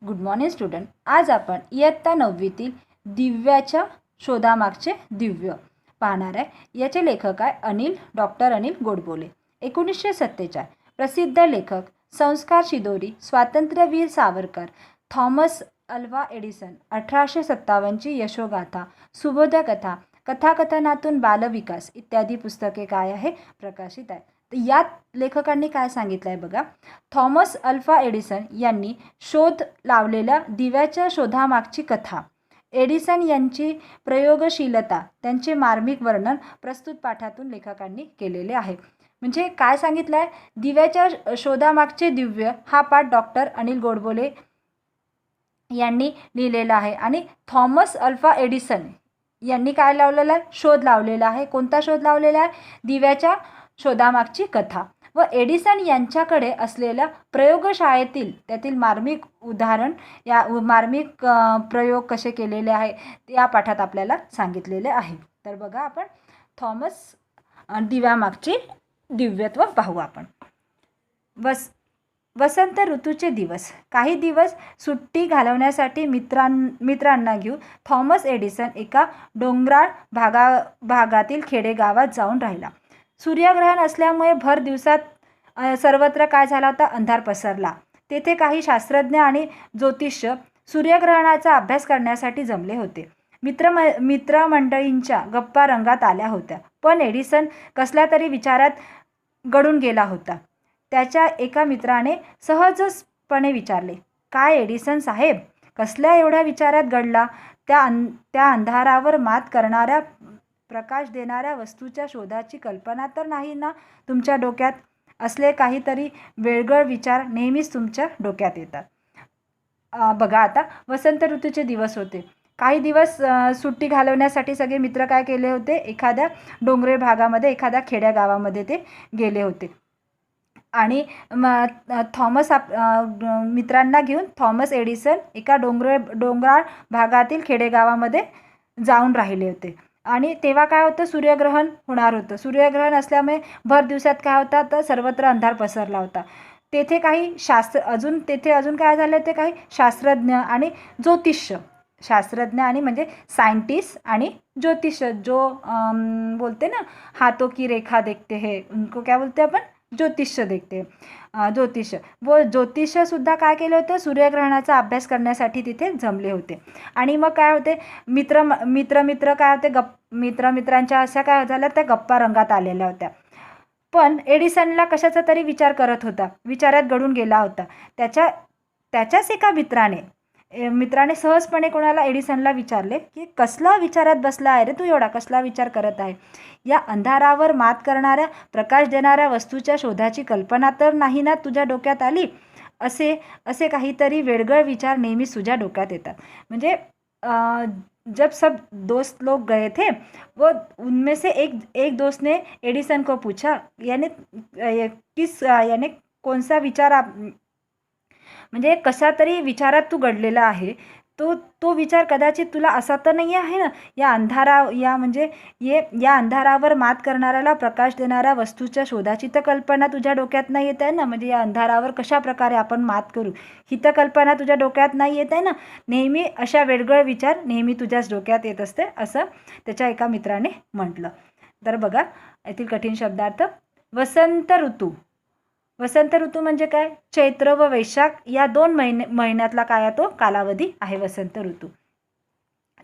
Good morning student. आज आपण इयत्ता 9वीतील दिव्याच्या शोधामागचे दिव्य पाहणार आहे. याचे लेखक आहे डॉक्टर अनिल गोडबोले. 1947 प्रसिद्ध लेखक, संस्कार शिदोरी, स्वातंत्र्यवीर सावरकर, थॉमस अल्वा एडिसन. 1857ची यशोगाथा, सुबोध कथा, कथाकथनातून बालविकास इत्यादी पुस्तके काय आहे प्रकाशित आहे. तर यात लेखकांनी काय सांगितलं आहे बघा. थॉमस अल्वा एडिसन यांनी शोध लावलेल्या दिव्याच्या शोधामागची कथा, एडिसन यांची प्रयोगशीलता, त्यांचे मार्मिक वर्णन प्रस्तुत पाठातून लेखकांनी केलेले आहे. म्हणजे काय सांगितलं आहे, दिव्याच्या शोधामागचे दिव्य हा पाठ डॉक्टर अनिल गोडबोले यांनी लिहिलेला आहे. आणि थॉमस अल्वा एडिसन यांनी काय लावलेलं आहे, शोध लावलेला आहे. कोणता शोध लावलेला आहे, दिव्याच्या शोधामागची कथा. व एडिसन यांच्याकडे असलेल्या प्रयोगशाळेतील त्यातील मार्मिक उदाहरण, या मार्मिक प्रयोग कसे केलेले आहे या पाठात आपल्याला सांगितलेले आहे. तर बघा, आपण थॉमस दिव्यामागचे दिव्यत्व पाहू आपण. वसंत ऋतूचे दिवस. काही दिवस सुट्टी घालवण्यासाठी मित्रांना घेऊन थॉमस एडिसन एका डोंगराळ भागातील खेडेगावात जाऊन राहिला. सूर्यग्रहण असल्यामुळे भर दिवसात सर्वत्र काय झाला होता, अंधार पसरला. तेथे काही शास्त्रज्ञ आणि ज्योतिष्य सूर्यग्रहणाचा अभ्यास करण्यासाठी जमले होते. मित्रमंडळींच्या गप्पा रंगात आल्या होत्या. पण एडिसन कसल्या तरी विचारात गढून गेला होता. त्याच्या एका मित्राने सहजपणे विचारले, काय एडिसन साहेब, कसल्या एवढ्या विचारात गडला? त्या अंधारावर मात करणाऱ्या, प्रकाश देणाऱ्या वस्तूच्या शोधाची कल्पना तर नाही ना तुमच्या डोक्यात? असले काहीतरी वेगळे विचार नेहमीच तुमच्या डोक्यात येतात. बघा, आता वसंत ऋतूचे दिवस होते. काही दिवस सुट्टी घालवण्यासाठी सगळे मित्र काय केले होते, एखाद्या डोंगराळ भागामध्ये, एखाद्या खेड्या गावामध्ये ते गेले होते. आणि मित्रांना घेऊन थॉमस एडिसन एका डोंगराळ भागातील खेडेगावामध्ये जाऊन राहिले होते. आणि तेव्हा काय होतं, सूर्यग्रहण होणार होतं. सूर्यग्रहण असल्यामुळे भर दिवसात काय होता, तर सर्वत्र अंधार पसरला होता. तेथे काही अजून काय झाले होते, काही शास्त्रज्ञ आणि ज्योतिष्य. शास्त्रज्ञ आणि म्हणजे सायंटिस्ट आणि ज्योतिष्य, जो बोलते ना हाथों की रेखा देखते हैं, उनको क्या बोलते आपण, ज्योतिष्य देखते. ज्योतिषसुद्धा काय केलं होतं, सूर्यग्रहणाचा अभ्यास करण्यासाठी तिथे जमले होते. आणि मग काय होते, मित्र काय होते, मित्रांच्या अशा काय झाल्या, त्या गप्पा रंगात आलेल्या होत्या. पण एडिसनला कशाचा तरी विचार करत होता, विचारात गढून गेला होता. त्याच्याच एका मित्राने सहजपणे कोणाला, एडिसनला विचारले की कसला विचारात बसला आहे रे तू, एवढा कसला विचार करत आहे? या अंधारावर मात करणाऱ्या, प्रकाश देणाऱ्या वस्तूच्या शोधाची कल्पना तर नाही ना तुझ्या डोक्यात आली? असे काहीतरी वेगळे विचार नेहमीच तुझ्या डोक्यात येतात. म्हणजे जब सब दोस्त लोग गए थे, वो उनमें से एक दोस्त ने एडिसन को पूछा, यानी कौन सा विचार म्हणजे कशा तरी विचारात तू गडलेला आहे, तो विचार कदाचित तुला असा तर नाही आहे ना, या अंधारावर मात करणाऱ्याला, प्रकाश देणाऱ्या वस्तूच्या शोधाची तर कल्पना तुझ्या डोक्यात नाही येत आहे ना. म्हणजे या अंधारावर कशा प्रकारे आपण मात करू, ही तर कल्पना तुझ्या डोक्यात नाही येत आहे ना. नेहमी अशा वेगळे विचार नेहमी तुझ्याच डोक्यात येत असते, असं त्याच्या एका मित्राने म्हटलं. तर बघा, येथील कठीण शब्दार्थ. वसंत ऋतू म्हणजे काय, चैत्र व वैशाख या 2 महिन्यातला काय तो कालावधी आहे वसंत ऋतू.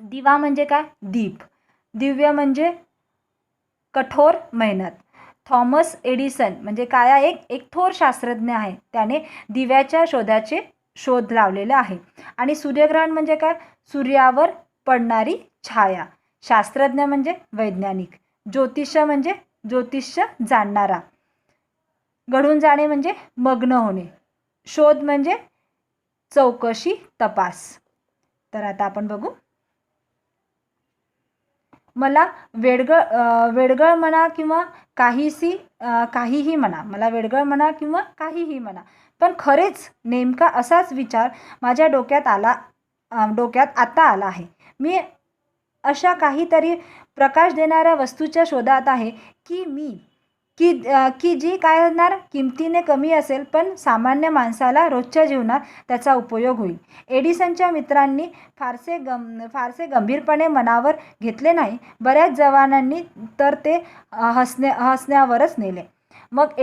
दिवा म्हणजे काय, दीप. दिव्य म्हणजे कठोर मेहनत. थॉमस एडिसन म्हणजे काय, एक थोर शास्त्रज्ञ आहे. त्याने दिव्याच्या शोध लावलेले आहे. आणि सूर्यग्रहण म्हणजे काय, सूर्यावर पडणारी छाया. शास्त्रज्ञ म्हणजे वैज्ञानिक. ज्योतिष्य म्हणजे ज्योतिष्य जाणणारा. घडून जाणे म्हणजे मग्न होणे. शोध म्हणजे चौकशी, तपास. तर आता आपण बघू. मला वेडगळ म्हणा किंवा काहीही म्हणा, मला वेडगळ म्हणा किंवा काहीही म्हणा, पण खरेच नेमका असाच विचार माझ्या डोक्यात आता आला आहे. मी अशा काहीतरी प्रकाश देणाऱ्या वस्तूच्या शोधात आहे की मी की जी काय होणार, किमतीने कमी असेल पण सामान्य माणसाला रोजच्या जीवनात त्याचा उपयोग होईल. एडिसनच्या मित्रांनी फारसे गंभीरपणे मनावर घेतले नाही. बऱ्याच जवानांनी तर ते हसण्यावरच नेले. मग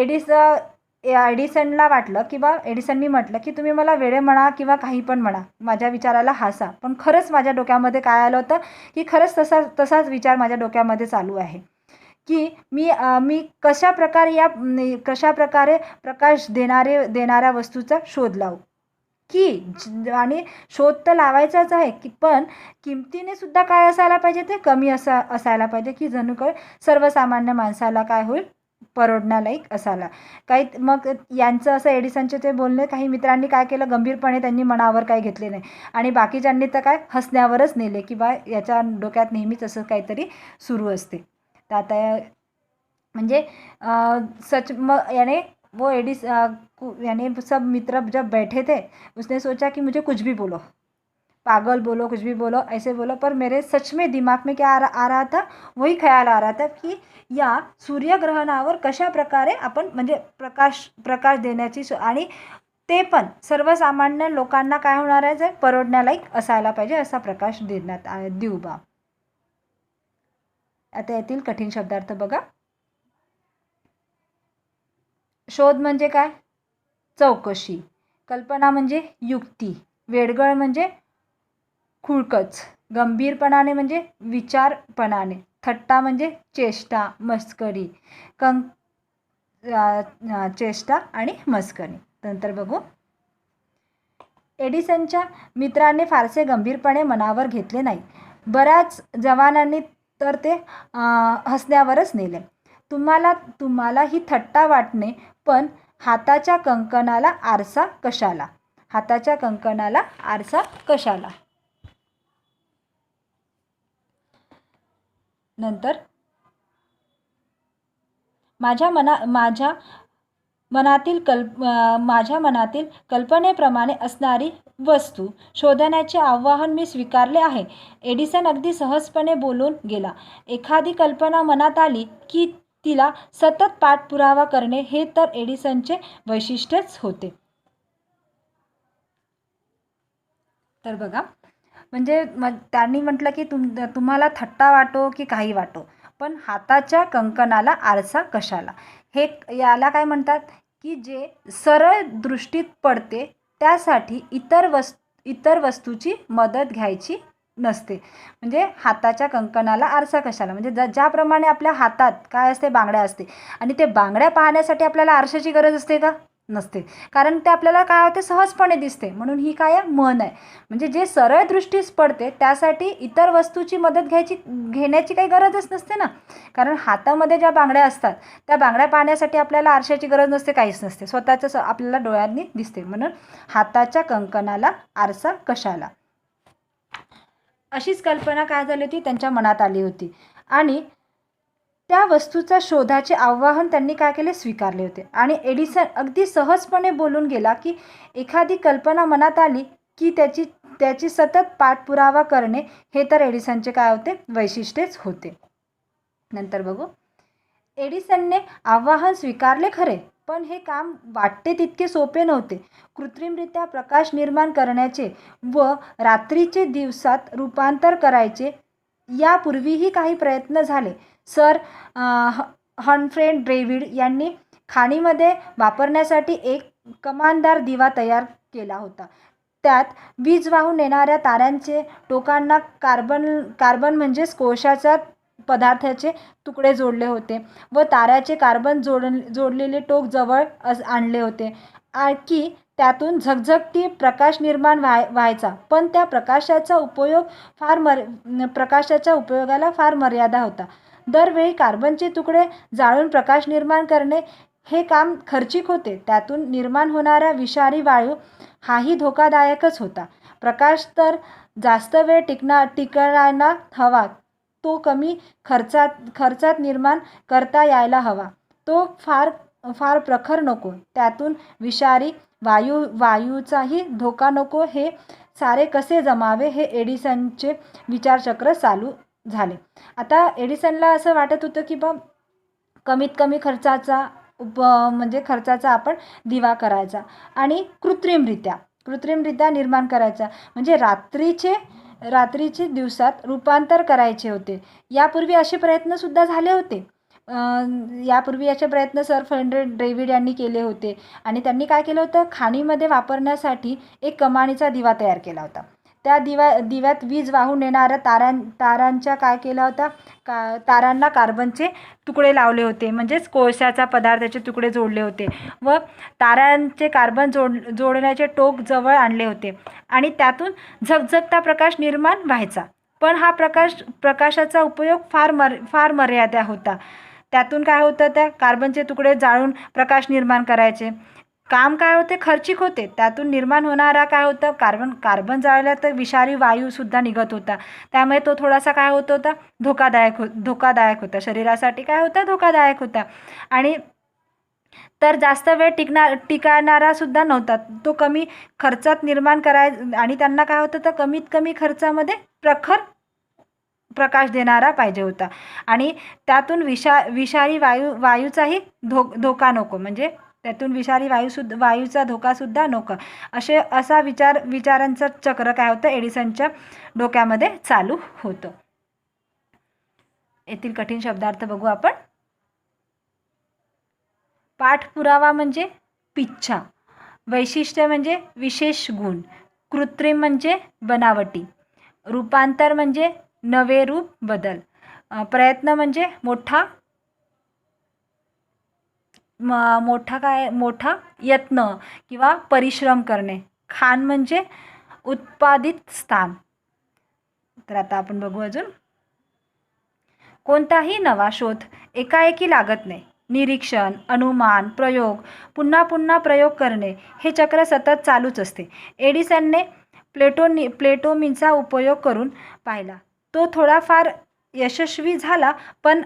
एडिसनला वाटलं किंवा एडिसननी म्हटलं की तुम्ही मला वेडे म्हणा किंवा काही पण म्हणा, माझ्या विचाराला हसा, पण खरंच माझ्या डोक्यामध्ये काय आलं होतं की खरंच तसाच विचार माझ्या डोक्यामध्ये चालू आहे की मी कशाप्रकारे प्रकाश देणाऱ्या वस्तूचा शोध लावू आणि शोध तर लावायचाच आहे की पण किमतीने सुद्धा काय असायला पाहिजे, ते कमी असायला पाहिजे की जणू काय सर्वसामान्य माणसाला काय होईल, परवडण्यालायक असायला काही. मग यांचं असं एडिसनचे ते बोलणे काही मित्रांनी काय केलं, गंभीरपणे त्यांनी मनावर काही घेतले नाही आणि बाकीच्यांनी तर काय हसण्यावरच नेले की बा याच्या डोक्यात नेहमीच असं काहीतरी सुरू असते. तर आता म्हणजे याने सब मित्र जब बैठे थे उसने सोचा कि मुझे कुछ भी बोलो, पागल बोलो, कुछ भी बोलो, ऐसे बोलो, पर मेरे सच में दिमाग में क्या आ रहा था, वही ख्याल आ रहा था की या सूर्यग्रहणावर कशा प्रकारे आपण म्हणजे प्रकाश देण्याची आणि ते पण सर्वसामान्य लोकांना काय होणार आहे, परवडण्यालायक असायला पाहिजे असा प्रकाश देऊ बा. आता येथील कठीण शब्दार्थ बघा. शोध म्हणजे काय, चौकशी. कल्पना म्हणजे युक्ती. वेडगळ म्हणजे खुळकच. गंभीरपणाने म्हणजे विचारपणाने. थट्टा म्हणजे चेष्टा, मस्करी. चेष्टा आणि मस्करी. नंतर बघू. एडिसनच्या मित्रांनी फारसे गंभीरपणे मनावर घेतले नाही. बऱ्याच जवानांनी तर ते हसण्यावरच नेले. तुम्हाला ही थट्टा वाटणे, पण हाताच्या कंकणाला आरसा कशाला. हाताच्या कंकणाला आरसा कशाला. नंतर माझ्या मनातील कल्पनेप्रमाणे असणारी वस्तू शोधण्याचे आव्हान मी स्वीकारले आहे. एडिसन अगदी सहजपणे बोलून गेला. एखादी कल्पना मनात आली की तिला सतत पाठपुरावा करणे हे तर एडिसनचे वैशिष्ट्यच होते. तर बघा, म्हणजे त्यांनी म्हटलं की तुम्हाला थट्टा वाटो की काही वाटो, पण हाताच्या कंकणाला आरसा कशाला. हे याला काय म्हणतात की जे सरळ दृष्टीत पडते त्यासाठी इतर वस्तूची मदत घ्यायची नसते. म्हणजे हाताच्या कंकणाला आरसा कशाला, म्हणजे ज्याप्रमाणे आपल्या हातात काय असते, बांगड्या असते, आणि ते बांगड्या पाहण्यासाठी आपल्याला आरशाची गरज असते का, नसते. कारण ते आपल्याला काय होते, सहजपणे दिसते. म्हणून ही काय मन आहे. म्हणजे जे सरळ दृष्टीस पडते त्यासाठी इतर वस्तूची मदत घेण्याची काही गरजच नसते ना. कारण हातामध्ये ज्या बांगड्या असतात त्या बांगड्या पाहण्यासाठी आपल्याला आरशाची गरज नसते, काहीच नसते. स्वतःच आपल्याला डोळ्यांनी दिसते. म्हणून हाताच्या कंकणाला आरसा कशाला. अशीच कल्पना काय झाली होती, त्यांच्या मनात आली होती आणि त्या वस्तूचा शोधाचे आव्हान त्यांनी काय केले, स्वीकारले होते. आणि एडिसन अगदी सहजपणे बोलून गेला की एखादी कल्पना मनात आली की त्याची सतत पाठपुरावा करणे हे तर एडिसनचे काय होते, वैशिष्ट्यच होते. नंतर बघू. एडिसनने आव्हान स्वीकारले खरे, पण हे काम वाटते तितके सोपे नव्हते. कृत्रिमरित्या प्रकाश निर्माण करण्याचे व रात्रीचे दिवसात रूपांतर करायचे यापूर्वीही काही प्रयत्न झाले. सर हम्फ्रे डेव्हिड यांनी खाणीमध्ये वापरण्यासाठी एक कमानदार दिवा तयार केला होता. त्यात वीज वाहून नेणाऱ्या ताऱ्यांचे टोकांना कार्बन म्हणजेच कोळशाच्या पदार्थाचे तुकडे जोडले होते व ताऱ्याचे कार्बन जोडलेले टोक जवळ आणले होते की त्यातून झगझगती प्रकाश निर्माण व्हायचा. पण त्या प्रकाशाच्या उपयोगाला फार मर्यादा होता. दरवेळी कार्बनचे तुकडे जाळून प्रकाश निर्माण करणे हे काम खर्चिक होते. त्यातून निर्माण होणारा विषारी वायू हाही धोकादायकच होता. प्रकाश तर जास्त वेळ टिकायला हवा, तो कमी खर्चात निर्माण करता यायला हवा. तो फार प्रखर नको, त्यातून विषारी वायूचाही धोका नको. हे सारे कसे जमावे, हे एडिसनचे विचारचक्र चालू झाले. आता एडिसनला असं वाटत होतं की कमीत कमी खर्चाचा म्हणजे खर्चाचा आपण दिवा करायचा. आणि कृत्रिमरित्या निर्माण करायचा, म्हणजे रात्रीचे दिवसात रूपांतर करायचे होते. यापूर्वी असे प्रयत्नसुद्धा झाले होते. यापूर्वी असे प्रयत्न सर फर्नांडिस डेव्हिड यांनी केले होते. आणि त्यांनी काय केलं होतं, खाणीमध्ये वापरण्यासाठी एक कमानीचा दिवा तयार केला होता. त्या दिव्यात वीज वाहून नेणाऱ्या तारांच्या काय केला होता, तारांना कार्बनचे तुकडे लावले होते, म्हणजेच कोळशाचा पदार्थाचे तुकडे जोडले होते व तारांचे कार्बन जोडण्याचे टोक जवळ आणले होते आणि त्यातून झगझगता प्रकाश निर्माण व्हायचा. पण हा प्रकाशाचा उपयोग फार मर्यादा होता. त्यातून काय होतं, त्या कार्बनचे तुकडे जाळून प्रकाश निर्माण करायचे काम काय होते, खर्चिक होते. त्यातून निर्माण होणारा काय होतं, कार्बन जाळला तर विषारी वायूसुद्धा निघत होता. त्यामुळे तो थोडासा काय होत होता, धोकादायक होता, शरीरासाठी काय होता, धोकादायक होता. आणि तर जास्त वेळ टिकणारा सुद्धा नव्हता. तो कमी खर्चात निर्माण आणि त्यांना काय होतं, तर कमीत कमी खर्चामध्ये प्रखर प्रकाश देणारा पाहिजे होता. आणि त्यातून विषारी वायूचाही धोका नको, म्हणजे त्यातून विषारी वायूचा धोकासुद्धा नको, असा विचारांचं चक्र काय होतं, एडिसनच्या डोक्यामध्ये चालू होतं. येथील कठीण शब्दार्थ बघू आपण. पाठपुरावा म्हणजे पिच्छा, वैशिष्ट्य म्हणजे विशेष गुण, कृत्रिम म्हणजे बनावटी, रूपांतर म्हणजे नवे रूप बदल, प्रयत्न म्हणजे मोठा यत्न किंवा परिश्रम करणे, खान म्हणजे उत्पादित स्थान. तर आता आपण बघू अजून. कोणताही नवा शोध एकाएकी लागत नाही. निरीक्षण, अनुमान, प्रयोग, पुन्हा प्रयोग करणे हे चक्र सतत चालूच असते. एडिसनने प्लेटोमीचा उपयोग करून पाहिला. तो थोडाफार यशस्वी झाला, पण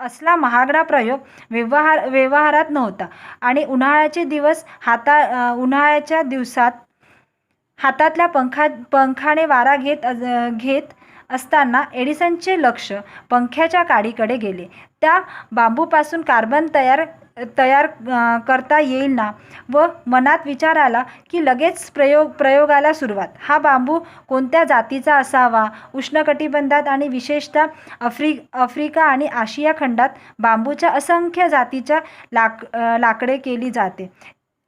असला महागडा प्रयोग व्यवहारात नव्हता. आणि उन्हाळ्याच्या दिवसात हातातल्या पंखाने वारा घेत असताना एडिसनचे लक्ष पंख्याच्या काडीकडे गेले. त्या बांबूपासून कार्बन तयार करता येईल ना, व मनात विचार आला की लगेच प्रयोगाला सुरुवात. हा बांबू कोणत्या जातीचा असावा. उष्णकटिबंधात आणि विशेषतः आफ्रिका आणि आशिया खंडात बांबूच्या असंख्य जातीच्या लाकडे केली जाते.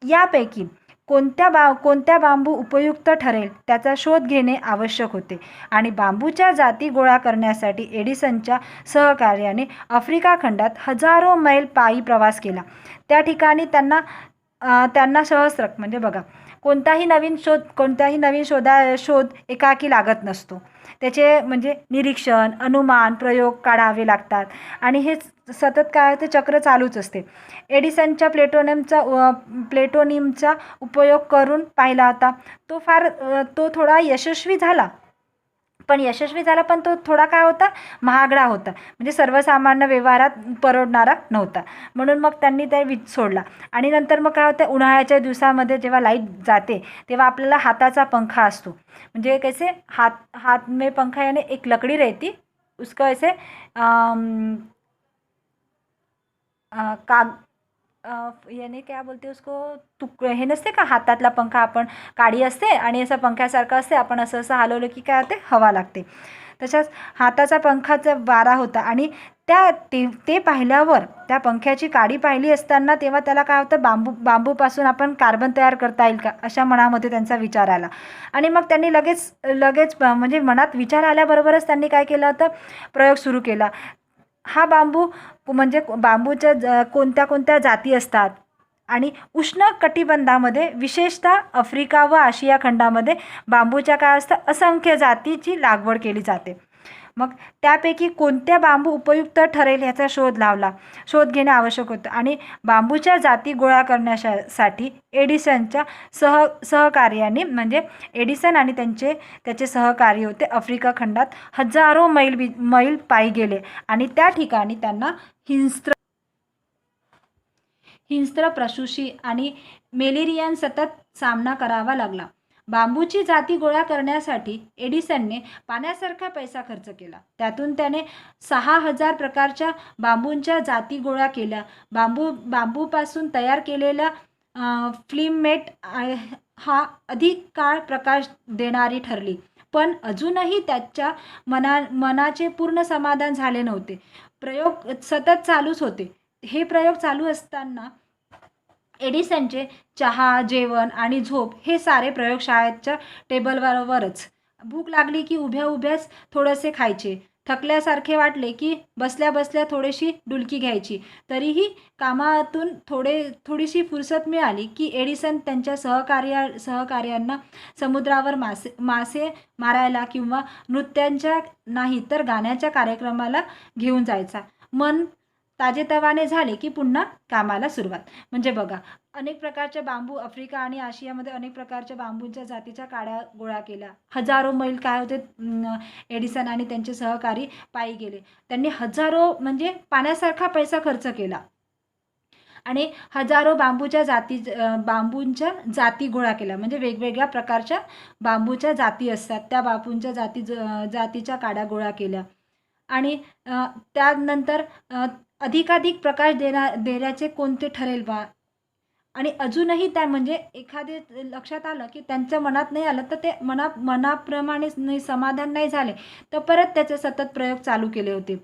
यापैकी कोणत्या बांबू उपयुक्त ठरेल त्याचा शोध घेणे आवश्यक होते. आणि बांबूच्या जाती गोळा करण्यासाठी एडिसनच्या सहकार्याने आफ्रिका खंडात हजारो मैल पायी प्रवास केला. त्या ठिकाणी त्यांना सहस्त्र, म्हणजे बघा, कोणताही नवीन शोध एकाकी लागत नसतो. त्याचे म्हणजे निरीक्षण, अनुमान, प्रयोग काढावे लागतात. आणि हे सतत काय होते, चक्र चालूच असते. एडिसनच्या प्लेटोनियमचा उपयोग करून पाहिला होता. तो थोडा यशस्वी झाला, पण तो थोडा काय होता, महागडा होता, म्हणजे सर्वसामान्य व्यवहारात परवडणारा नव्हता. म्हणून मग त्यांनी त्या सोडला. आणि नंतर मग काय होतं, उन्हाळ्याच्या दिवसामध्ये जेव्हा लाईट जाते तेव्हा आपल्याला हाताचा पंखा असतो, म्हणजे कैसे हाथ में पंखा यानी एक लकड़ी रहती, उसको ऐसे याने क्या बोलते उसको, हे नसते का, हातातला पंखा आपण काडी असते आणि असं पंख्यासारखं असते, आपण असं हलवलं की काय होते, हवा लागते. तशाच हाताचा पंखाचा वारा होता. आणि ते पाहिल्यावर त्या पंख्याची काडी पाहिली असताना तेव्हा त्याला काय होतं, बांबूपासून आपण कार्बन तयार करता येईल का, अशा मनामध्ये त्यांचा विचार आला. आणि मग त्यांनी लगेच म्हणजे मनात विचार आल्याबरोबरच त्यांनी काय केलं होतं, प्रयोग सुरू केला. हा बांबू म्हणजे बांबूच्या कोणत्या जाती असतात. आणि उष्ण कटिबंधामध्ये विशेषतः आफ्रिका व आशिया खंडामध्ये बांबूच्या काय असतं, असंख्य जातीची लागवड केली जाते. मग त्यापैकी कोणत्या बांबू उपयुक्त ठरेल याचा शोध घेणे आवश्यक होतं. आणि बांबूच्या जाती गोळा करण्यासाठी एडिसनच्या सहकार्याने, म्हणजे एडिसन आणि त्याचे सहकारी होते, आफ्रिका खंडात हजारो मैल पायी गेले. आणि त्या ठिकाणी त्यांना हिंस्त्र, प्रसूती आणि मलेरियान सतत सामना करावा लागला. बांबूची जाती गोळा करण्यासाठी एडिसनने पाण्यासारखा पैसा खर्च केला. त्यातून त्याने 6,000 प्रकारच्या बांबूंच्या जाती गोळा केल्या. बांबूपासून तयार केलेला फिल्मेट हा अधिक काळ प्रकाश देणारी ठरली. पण अजूनही त्याच्या मनाचे पूर्ण समाधान झाले नव्हते. प्रयोग सतत चालूच होते. हे प्रयोग चालू असताना एडिसनचे चहा, जेवण आणि झोप हे सारे प्रयोगशाळेच्या टेबलवरच. भूक लागली की उभ्या उभ्याच थोडेसे खायचे. थकल्यासारखे वाटले की बसल्या बसल्या थोडीशी डुलकी घ्यायची. तरीही कामातून थोडीशी फुरसत मिळाली की एडिसन त्यांच्या सहकार्यांना समुद्रावर मासे मारायला किंवा नृत्यांच्या नाही तर गाण्याच्या कार्यक्रमाला घेऊन जायचा. मन ताजेतवाने झाले की पुन्हा कामाला सुरुवात. म्हणजे बघा, अनेक प्रकारच्या बांबू आफ्रिका आणि आशियामध्ये अनेक प्रकारच्या बांबूंच्या जातीच्या काड्या गोळा केल्या. हजारो मैल काय होते, एडिसन आणि त्यांचे सहकारी पायी गेले. त्यांनी हजारो म्हणजे पाण्यासारखा पैसा खर्च केला आणि हजारो बांबूंच्या जाती गोळा केल्या. म्हणजे वेगवेगळ्या प्रकारच्या बांबूच्या जाती असतात, त्या बांबूंच्या जातीच्या काड्या गोळा केल्या आणि त्यानंतर अधिकाधिक प्रकाश देण्याचे कोणते ठरेल बा. आणि अजूनही त्या म्हणजे एखादे लक्षात आलं की त्यांच्या मनात नाही आलं तर ते मनाप्रमाणे नाही समाधान नाही झाले तर परत त्याचे सतत प्रयोग चालू केले होते.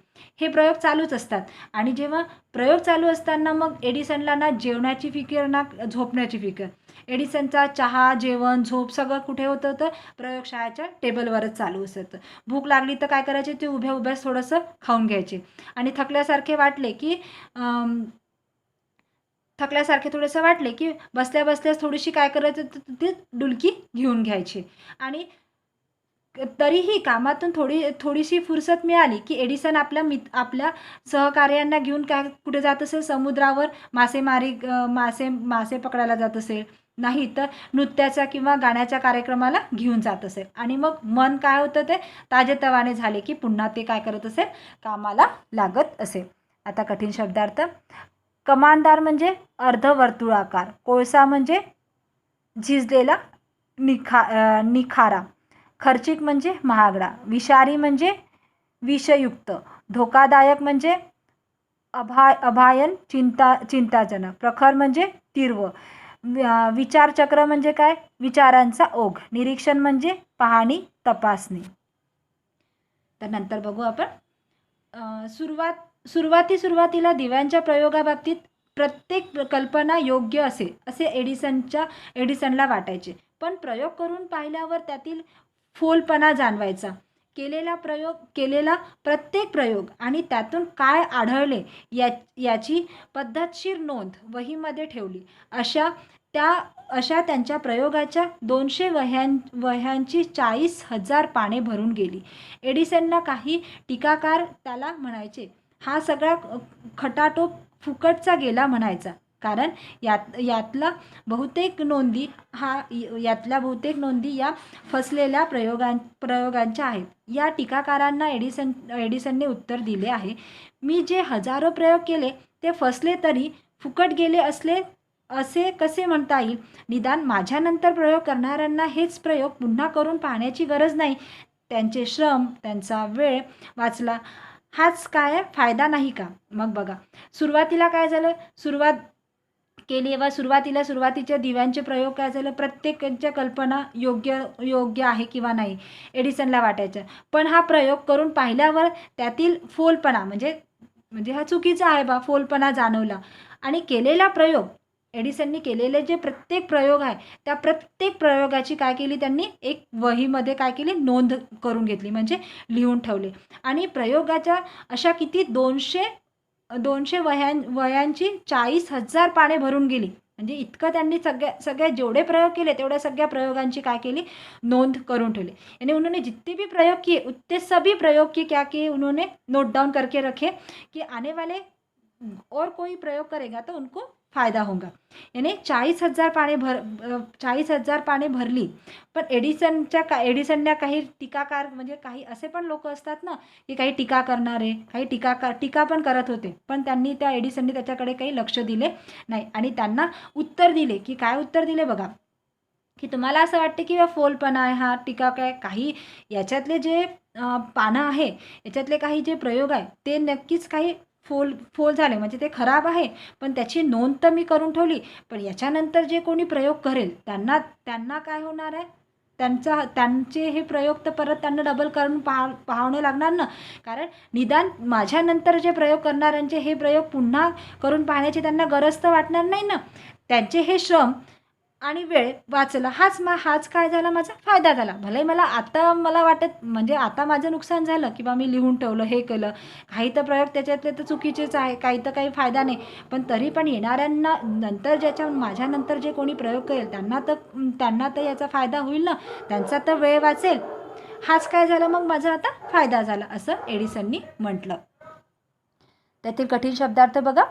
हे प्रयोग चालूच असतात आणि जेव्हा प्रयोग चालू असताना मग एडिसनला ना जेवणाची फिकीर ना झोपण्याची फिकीर. एडिसनचा चहा, जेवण, झोप सगळं कुठे होतं तर प्रयोगशाळेच्या टेबलवरच चालू असतं. भूक लागली तर काय करायचे, ते उभ्या उभ्याच थोडंसं खाऊन घ्यायचे आणि थकल्यासारखे वाटले की बसल्या बसल्याच थोडीशी काय करायचं ते डुलकी घेऊन घ्यायची. आणि तरीही कामातून थोडीशी फुरसत मिळाली की एडिसन आपल्या सहकार्यांना घेऊन काय कुठे जात असेल, समुद्रावर मासे पकडायला जात असेल, नाही तर नृत्याच्या किंवा गाण्याच्या कार्यक्रमाला घेऊन जात असेल. आणि मग मन काय होतं ते ताजेतवाने झाले की पुन्हा ते काय करत असेल, कामाला लागत असेल. आता कठीण शब्दार्थ. कमानदार म्हणजे अर्धवर्तुळाकार, कोळसा म्हणजे झिजलेला निखारा, खर्चिक म्हणजे महागडा, विषारी म्हणजे विषयुक्त, धोकादायक म्हणजे अभयान चिंताजनक, प्रखर म्हणजे तीव्र, विचारचक्र म्हणजे काय, विचारांचा ओघ, निरीक्षण म्हणजे पाहणी, तपासणी. तर नंतर बघू आपण. सुरुवातीला दिव्यांच्या प्रयोगाबाबतीत प्रत्येक कल्पना योग्य असे एडिसनला वाटायचे. पण प्रयोग करून पाहिल्यावर त्यातील फोलपणा जाणवायचा. केलेला प्रत्येक प्रयोग आणि त्यातून काय आढळले याची पद्धतशीर नोंद वहीमध्ये ठेवली. अशा त्यांच्या प्रयोगाच्या 200 वह्यांची 40,000 पाने भरून गेली. एडिसनला काही टीकाकार त्याला म्हणायचे, हा सगळा खटाटोप फुकटचा गेला म्हणायचा. कारण यातल्या बहुतेक नोंदी या फसलेल्या प्रयोगांच्या आहेत. या टीकाकारांना एडिसनने उत्तर दिले आहे, मी जे हजारो प्रयोग केले ते फसले तरी फुकट गेले असे कसे म्हणता येईल. निदान माझ्यानंतर प्रयोग करणाऱ्यांना हेच प्रयोग पुन्हा करून पाहण्याची गरज नाही. त्यांचे श्रम, त्यांचा वेळ वाचला, हाच काय फायदा नाही का. मग बघा, सुरुवातीला काय झालं, सुरुवातीच्या दिव्यांचे प्रयोग काय झालं, प्रत्येकाच्या कल्पना योग्य आहे किंवा नाही एडिसनला वाटायचं. पण हा प्रयोग करून पाहिल्यावर त्यातील फोलपणा म्हणजे हा चुकीचा आहे बा, फोलपणा जाणवला. आणि एडिसनने केलेले जे प्रत्येक प्रयोग आहे त्या प्रत्येक प्रयोगाची काय केली, त्यांनी एक वहीमध्ये काय केली, नोंद करून घेतली, म्हणजे लिहून ठेवले. आणि प्रयोगाच्या अशा किती 200 वह्यांची 40,000 पाने भरून गेली. म्हणजे इतकं त्यांनी सगळ्या जेवढे प्रयोग केले तेवढ्या सगळ्या प्रयोगांची काय केली, नोंद करून ठेवली. यानी उन्होंने जितने भी प्रयोग किए उतने सभी प्रयोग के क्या किए, उन्होंने नोट डाउन करके रखे कि आने वाले और कोई प्रयोग करेगा तो उनको फायदा होगा. यानी 40,000 पाने भरली. पण एडिसनच्या काही टीकाकार म्हणजे काही असे पण लोक असतात ना की काही टीका करणारे, काही टीका पण करत होते, पण एडिसनने त्याच्याकडे काही लक्ष दिले नाही आणि त्यांना उत्तर दिले की काय उत्तर दिले बघा, की तुम्हाला असं वाटते की फोलपणा आहे हा, टीका काय, काही याच्यातले जे पानं आहे, याच्यातले काही जे प्रयोग आहे ते नक्कीच काही फोल फोल झाले, म्हणजे ते खराब आहे, पण त्याची नोंद तर मी करून ठेवली. पण याच्यानंतर जे कोणी प्रयोग करेल त्यांना त्यांना काय होणार आहे, त्यांचे हे प्रयोग तर परत त्यांना डबल करून पाहावणे लागणार ना. कारण निदान माझ्यानंतर जे प्रयोग करणाऱ्यांचे हे प्रयोग पुन्हा करून पाहण्याची त्यांना गरज तर वाटणार नाही ना. त्यांचे हे श्रम आणि वेळ वाचला, हाच काय झाला, माझा फायदा झाला. भले मला आता मला वाटत, म्हणजे आता माझं नुकसान झालं की बा मी लिहून ठेवलं, हे केलं, काही तर प्रयोग त्याच्यातले तर चुकीचेच आहे, काही तर काही फायदा नाही. पण तरी पण येणाऱ्यांना नंतर, माझ्यानंतर जे कोणी प्रयोग करेल त्यांना तर याचा फायदा होईल ना, त्यांचा तर वेळ वाचेल. हाच काय झाला मग माझा आता फायदा झाला, असं एडिसननी म्हटलं. त्यातील कठीण शब्दार्थ बघा.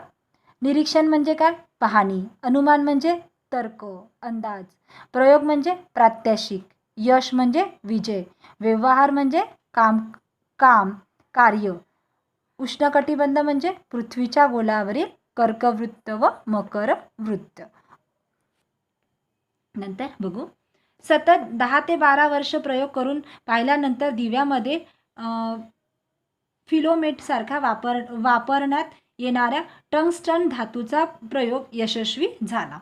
निरीक्षण म्हणजे काय, पाहणी. अनुमान म्हणजे तर्क, अंदाज. प्रयोग म्हणजे प्रात्यक्षिक. यश म्हणजे विजय. व्यवहार म्हणजे काम कार्य. उष्णकटिबंध म्हणजे पृथ्वीच्या गोलावरील कर्कवृत्त व मकर वृत्त. नंतर बघू. सतत 10 ते 12 वर्ष प्रयोग करून पाहिल्यानंतर दिव्यामध्ये फिलोमेट सारखा वापरण्यात येणाऱ्या टंगस्टन धातूचा प्रयोग यशस्वी झाला.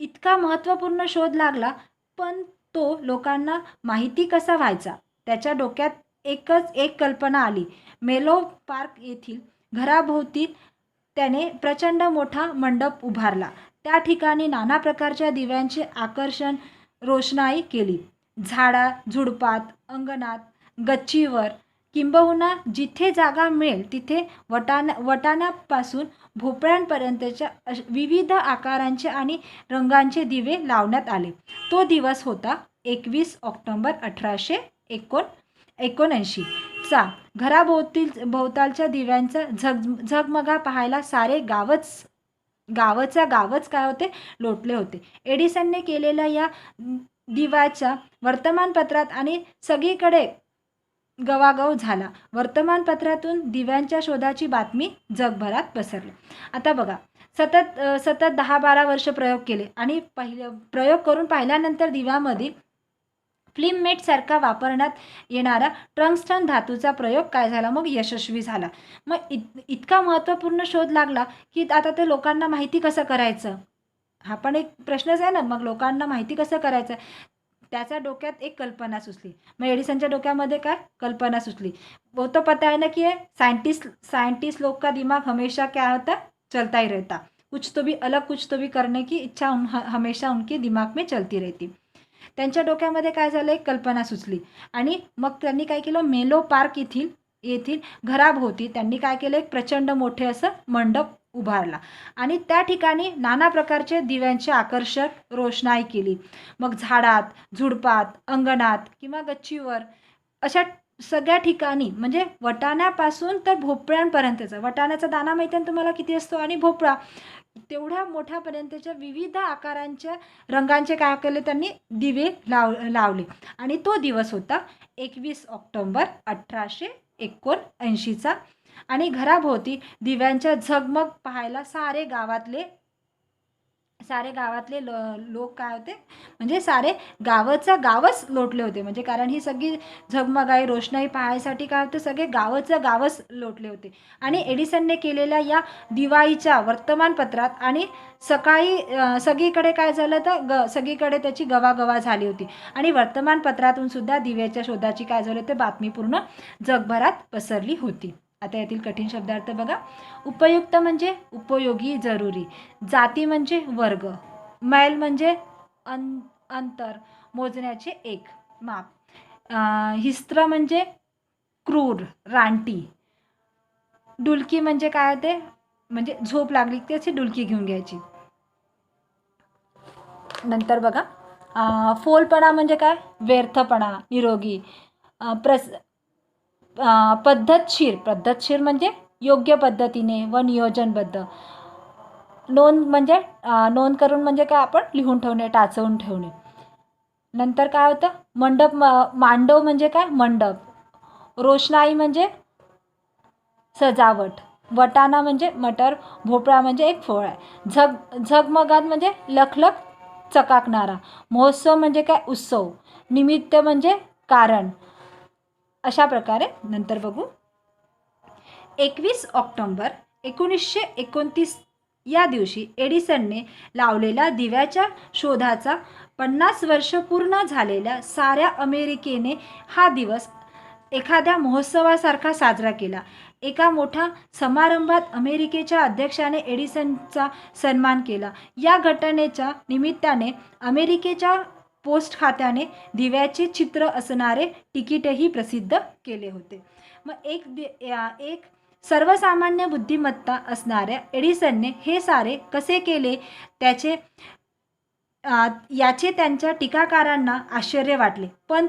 इतका महत्त्वपूर्ण शोध लागला, पण तो लोकांना माहिती कसा व्हायचा, त्याच्या डोक्यात एक कल्पना आली. मेलो पार्क येथील घराभोवती त्याने प्रचंड मोठा मंडप उभारला. त्या ठिकाणी नाना प्रकारच्या दिव्यांची आकर्षण रोषणाई केली. झाडा झुडपात, अंगणात, गच्चीवर, किंबहुना जिथे जागा मिळेल तिथे वटाण्यापासून भोपळ्यांपर्यंतच्या विविध आकारांचे आणि रंगांचे दिवे लावण्यात आले. तो दिवस होता 21 ऑक्टोबर 1879 चा. भोवतालच्या दिव्यांचा झगमगा पाहायला सारे गावच काय होते, लोटले होते. एडिसनने केलेल्या या दिव्याच्या वर्तमानपत्रात आणि सगळीकडे गवागव झाला. वर्तमानपत्रातून दिव्यांच्या शोधाची बातमी जगभरात पसरली. आता बघा, सतत 10-12 वर्ष प्रयोग केले आणि प्रयोग करून पाहिल्यानंतर दिव्यामध्ये फ्लिममेट सारखा वापरण्यात येणारा टंगस्टन धातूचा प्रयोग काय झाला, मग यशस्वी झाला. मग इतका महत्त्वपूर्ण शोध लागला की आता ते लोकांना माहिती कसं करायचं, हा पण एक प्रश्नच आहे ना. मग लोकांना माहिती कसं करायचं, त्याच्या डोक्यात एक कल्पना सुचली. मग एडिसनच्या डोक्यामध्ये काय कल्पना सुचली, वो तो पता है ना कि साइंटिस्ट लोग का दिमाग हमेशा क्या होता, चलता ही रहता. कुछ तो भी अलग, कुछ तो भी करने की इच्छा हमेशा उनके दिमाग में चलती रहती. त्यांच्या डोक्यामध्ये काय झालं, एक कल्पना सुचली आणि मग त्यांनी काय केलं, मेलो पार्क येथील घराभोवती त्यांनी काय केलं, एक प्रचंड मोठे असं मंडप उभारला आणि त्या ठिकाणी नाना प्रकारचे दिव्यांची आकर्षक रोषणाई केली. मग झाडात, झुडपात, अंगणात किंवा गच्चीवर अशा सगळ्या ठिकाणी, म्हणजे वटाण्यापासून तर भोपळ्यांपर्यंतचा, वटाण्याचा दाना माहिती आहे तुम्हाला किती असतो, आणि भोपळा तेवढ्या मोठ्यापर्यंतच्या विविध आकारांच्या रंगांचे काय केले, त्यांनी दिवे लावले आणि तो दिवस होता 21 ऑक्टोबर 1879 आणि घराभोवती दिव्यांच्या झगमग पाहायला सारे गावातले लोक काय होते, म्हणजे सारे गावच लोटले होते. म्हणजे कारण ही सगळी झगमगाई रोषणाई पाहायसाठी काय होते, सगळे गावच लोटले होते. आणि एडिसनने केलेल्या या दिवाळीच्या वर्तमानपत्रात आणि सगळीकडे काय झालं तर सगळीकडे त्याची गवागवा झाली होती आणि वर्तमानपत्रातून सुद्धा दिव्याच्या शोधाची काय झाली ते बातमी पूर्ण जगभरात पसरली होती. आता यातील कठीण शब्दार्थ बघा. उपयुक्त म्हणजे उपयोगी, जरुरी. जाती म्हणजे वर्ग. मैल म्हणजे अंतर, मोजण्याचे एक माप. हिस्त्र म्हणजे क्रूर, रानटी. डुलकी म्हणजे काय होते, म्हणजे झोप लागली त्याची डुलकी घेऊन घ्यायची. नंतर बघा, फोलपणा म्हणजे काय, व्यर्थपणा, निरोगी. पद्धतशीर म्हणजे योग्य पद्धतीने व नियोजनबद्ध. नोंद म्हणजे नोंद करून म्हणजे काय, आपण लिहून ठेवणे, टाचवून ठेवणे. नंतर काय होतं, मांडव म्हणजे काय, मंडप. रोषणाई म्हणजे सजावट. वटाणा म्हणजे मटर. भोपळा म्हणजे एक फळ आहे. झगमगाट म्हणजे लखलख चकाकणारा, महोत्सव म्हणजे काय उत्सव, निमित्त म्हणजे कारण, अशा प्रकारे नंतर बघू. 21 ऑक्टोबर 1929 या दिवशी एडिसनने लावलेला दिव्याच्या शोधाचा 50 वर्ष पूर्ण झालेल्या साऱ्या अमेरिकेने हा दिवस एखाद्या महोत्सवासारखा साजरा केला. एका मोठ्या समारंभात अमेरिकेच्या अध्यक्षाने एडिसनचा सन्मान केला. या घटनेच्या निमित्ताने अमेरिकेच्या पोस्ट खात्याने दिव्याचे चित्र असणारे तिकीटही प्रसिद्ध केले होते. मग एक सर्वसामान्य बुद्धिमत्ता असणाऱ्या एडिसनने हे सारे कसे केले याचे त्यांच्या टीकाकारांना आश्चर्य वाटले. पण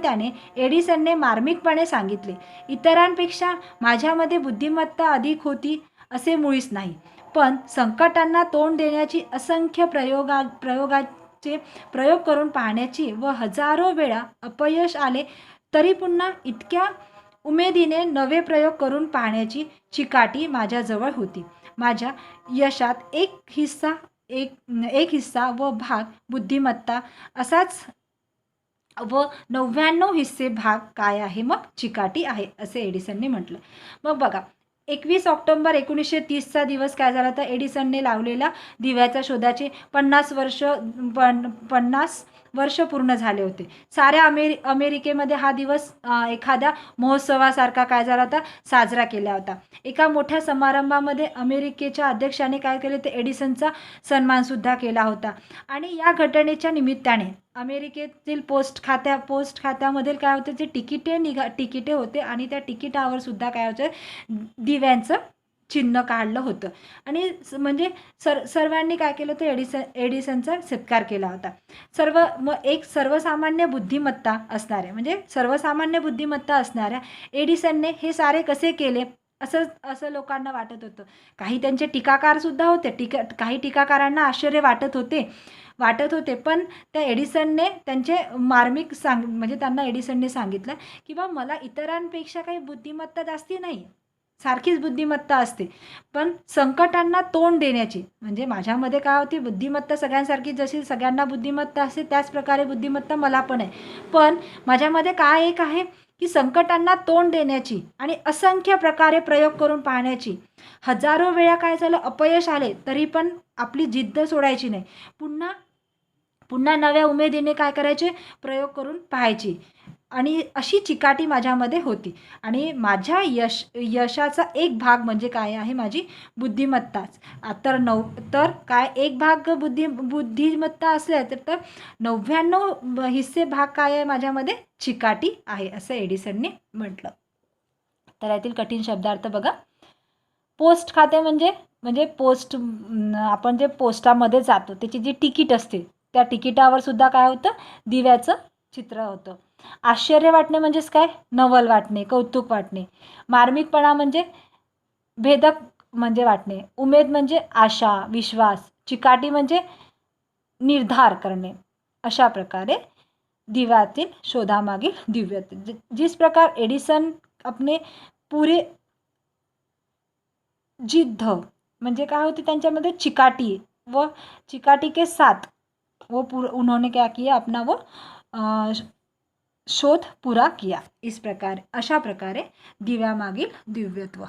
एडिसनने मार्मिकपणे सांगितले, इतरांपेक्षा माझ्यामध्ये बुद्धिमत्ता अधिक होती असे मुळीच नाही. पण संकटांना तोंड देण्याची, असंख्य प्रयोगाचे प्रयोग करून पाहण्याची व हजारो वेळा अपयश आले तरी पुन्हा इतक्या उमेदीने नवे प्रयोग करून पाहण्याची चिकाटी माझ्याजवळ होती. माझ्या यशात एक हिस्सा व भाग बुद्धिमत्ता असाच व 99 हिस्से भाग काय आहे, मग चिकाटी आहे, असे एडिसनने म्हटलं. मग बघा, 21 ऑक्टोबर 1930चा दिवस काय झाला तर एडिसनने लावलेला दिव्याच्या शोधाचे 50 वर्ष पूर्ण झाले होते. साऱ्या अमेरिकेमध्ये हा दिवस एखाद्या महोत्सवासारखा काय झाला होता, साजरा केला होता. एका मोठ्या समारंभामध्ये अमेरिकेच्या अध्यक्षाने काय केले ते एडिसनचा सन्मानसुद्धा केला होता. आणि या घटनेच्या निमित्ताने अमेरिकेतील पोस्ट खात्यामधील काय होते जे तिकिटे होते आणि त्या तिकिटावर सुद्धा काय होतं, दिव्यांचं चिन्ह काढलं होतं. आणि म्हणजे सर्वांनी काय केलं तर एडिसनचा सत्कार केला होता. एक सर्वसामान्य बुद्धिमत्ता असणाऱ्या एडिसनने हे सारे कसे केले असं लोकांना वाटत होतं. काही त्यांचे टीकाकार सुद्धा होते. काही टीकाकारांना आश्चर्य वाटत होते. पण त्या एडिसनने त्यांचे मार्मिक त्यांना एडिसनने सांगितलं की बा मला इतरांपेक्षा काही बुद्धिमत्ता जास्ती नाही, सारखीच बुद्धिमत्ता असते, पण संकटांना तोंड देण्याची, म्हणजे माझ्यामध्ये काय होती बुद्धिमत्ता सगळ्यांसारखी, जशी सगळ्यांना बुद्धिमत्ता असते त्याच प्रकारे बुद्धिमत्ता मला पण आहे. पण माझ्यामध्ये काय एक आहे की संकटांना तोंड देण्याची आणि असंख्य प्रकारे प्रयोग करून पाहण्याची. हजारो वेळा काय झालं, अपयश आले तरी पण आपली जिद्द सोडायची नाही. पुन्हा नव्या उमेदीने काय करायचे, प्रयोग करून पाहायची. आणि अशी चिकाटी माझ्यामध्ये होती. आणि माझ्या यशाचा एक भाग म्हणजे काय आहे, माझी बुद्धिमत्ताच. तर काय एक भाग बुद्धिमत्ता असल्या तर 99 हिस्से भाग काय आहे माझ्यामध्ये, चिकाटी आहे, असं एडिसनने म्हटलं. तर यातील कठीण शब्दार्थ बघा. पोस्ट खाते म्हणजे पोस्ट, आपण जे पोस्टामध्ये जातो त्याची जी तिकीट असते त्या तिकिटावर सुद्धा काय होतं, दिव्याचं चित्र होतं. आश्चर्य वाटणे म्हणजेच काय, नवल वाटणे, कौतुक वाटणे. मार्मिकपणा म्हणजे भेदक म्हणजे वाटणे. उमेद म्हणजे आशा, विश्वास. चिकाटी म्हणजे निर्धार करणे. अशा प्रकारे दिव्यातील शोधामागील दिव्यता. जिस प्रकार एडिसन अपने पुरे जिद्द म्हणजे काय होती त्यांच्यामध्ये चिकाटी व चिकाटी के साथ उन्होंने क्या किया, अपना वो शोध पूरा किया. अशा प्रकारे दिव्यामागील दिव्यत्व.